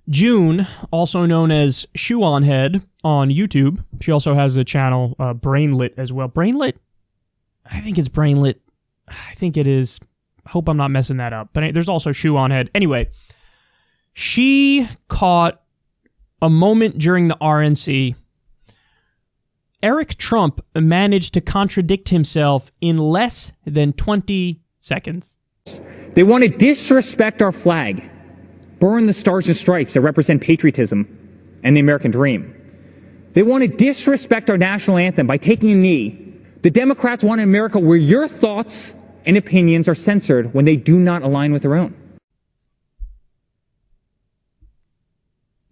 June, also known as Shoe on Head on YouTube. She also has a channel, Brainlit, as well. Brainlit? I think it's Brainlit. I think it is. Hope I'm not messing that up. But there's also Shoe on Head. Anyway, she caught a moment during the RNC. Eric Trump managed to contradict himself in less than 20 seconds. They want to disrespect our flag, burn the stars and stripes that represent patriotism and the American dream. They want to disrespect our national anthem by taking a knee. The Democrats want an America where your thoughts and opinions are censored when they do not align with their own.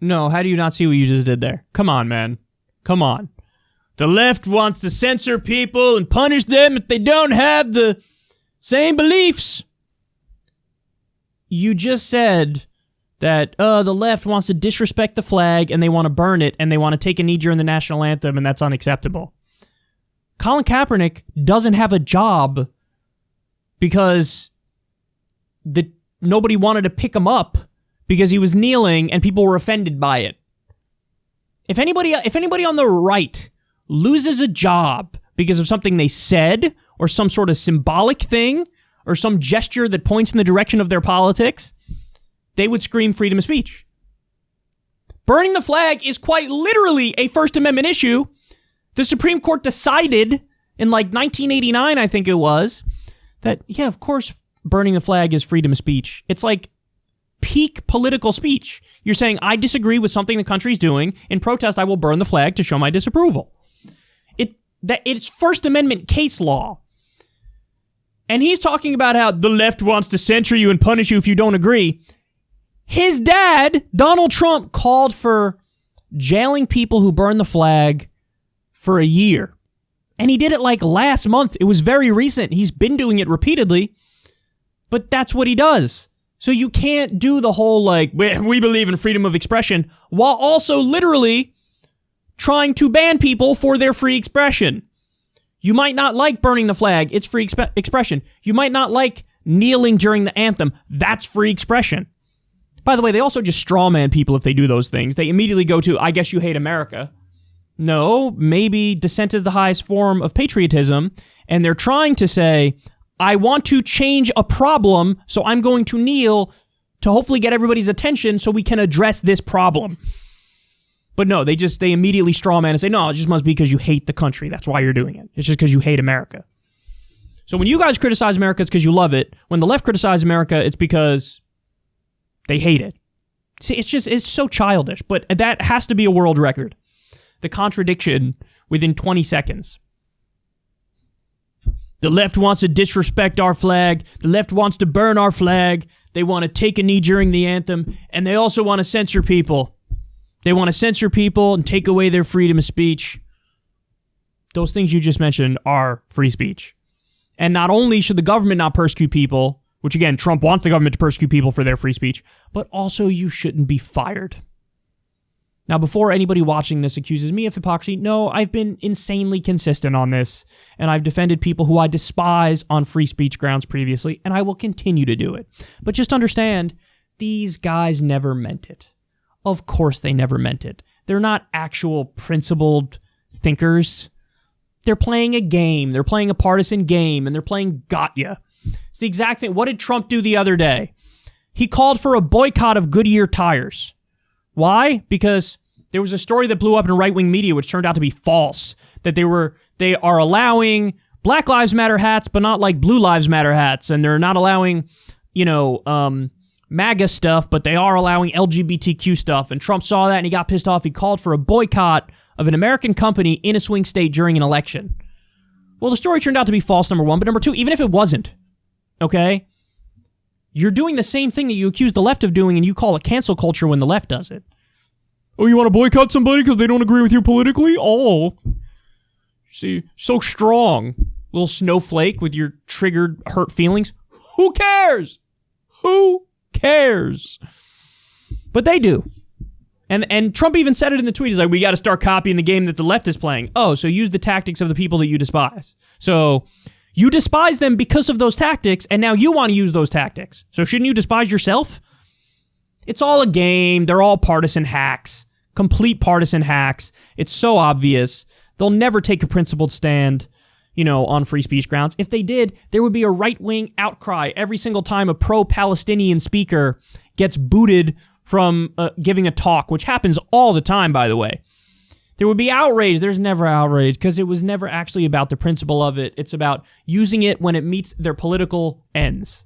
No, how do you not see what you just did there? Come on, man. Come on. The left wants to censor people and punish them if they don't have the same beliefs. You just said that the left wants to disrespect the flag and they want to burn it and they want to take a knee during the national anthem and that's unacceptable. Colin Kaepernick doesn't have a job because nobody wanted to pick him up because he was kneeling and people were offended by it. If anybody on the right loses a job because of something they said or some sort of symbolic thing or some gesture that points in the direction of their politics, they would scream freedom of speech. Burning the flag is quite literally a First Amendment issue. The Supreme Court decided in like 1989, I think it was, that, yeah, of course, burning the flag is freedom of speech. It's like peak political speech. You're saying, I disagree with something the country's doing. In protest, I will burn the flag to show my disapproval. It's First Amendment case law. And he's talking about how the left wants to censor you and punish you if you don't agree. His dad, Donald Trump, called for jailing people who burn the flag for a year. And he did it like last month. It was very recent. He's been doing it repeatedly. But that's what he does. So you can't do the whole like, we believe in freedom of expression, while also literally trying to ban people for their free expression. You might not like burning the flag. It's free expression. You might not like kneeling during the anthem. That's free expression. By the way, they also just strawman people if they do those things. They immediately go to, I guess you hate America. No, maybe dissent is the highest form of patriotism, and they're trying to say, I want to change a problem, so I'm going to kneel to hopefully get everybody's attention so we can address this problem. But no, they immediately strawman and say, no, it just must be because you hate the country. That's why you're doing it. It's just because you hate America. So when you guys criticize America, it's because you love it. When the left criticizes America, it's because they hate it. See, it's so childish, but that has to be a world record. The contradiction within 20 seconds. The left wants to disrespect our flag. The left wants to burn our flag. They want to take a knee during the anthem. And they also want to censor people. They want to censor people and take away their freedom of speech. Those things you just mentioned are free speech. And not only should the government not persecute people, which again, Trump wants the government to persecute people for their free speech, but also you shouldn't be fired. Now, before anybody watching this accuses me of hypocrisy, no, I've been insanely consistent on this, and I've defended people who I despise on free speech grounds previously, and I will continue to do it. But just understand, these guys never meant it. Of course they never meant it. They're not actual principled thinkers. They're playing a game. They're playing a partisan game, and they're playing got ya. It's the exact thing. What did Trump do the other day? He called for a boycott of Goodyear tires. Why? Because there was a story that blew up in right-wing media, which turned out to be false. That they are allowing Black Lives Matter hats, but not like Blue Lives Matter hats, and they're not allowing, MAGA stuff, but they are allowing LGBTQ stuff. And Trump saw that and he got pissed off. He called for a boycott of an American company in a swing state during an election. Well, the story turned out to be false, number one, but number two, even if it wasn't, okay, you're doing the same thing that you accuse the left of doing and you call it cancel culture when the left does it. Oh, you want to boycott somebody because they don't agree with you politically? Oh, see, so strong. Little snowflake with your triggered hurt feelings. Who cares? Who cares? But they do. And Trump even said it in the tweet. He's like, we got to start copying the game that the left is playing. Oh, so use the tactics of the people that you despise. So you despise them because of those tactics, and now you want to use those tactics. So shouldn't you despise yourself? It's all a game. They're all partisan hacks. Complete partisan hacks. It's so obvious. They'll never take a principled stand, on free speech grounds. If they did, there would be a right-wing outcry every single time a pro-Palestinian speaker gets booted from giving a talk, which happens all the time, by the way. There would be outrage. There's never outrage because it was never actually about the principle of it. It's about using it when it meets their political ends.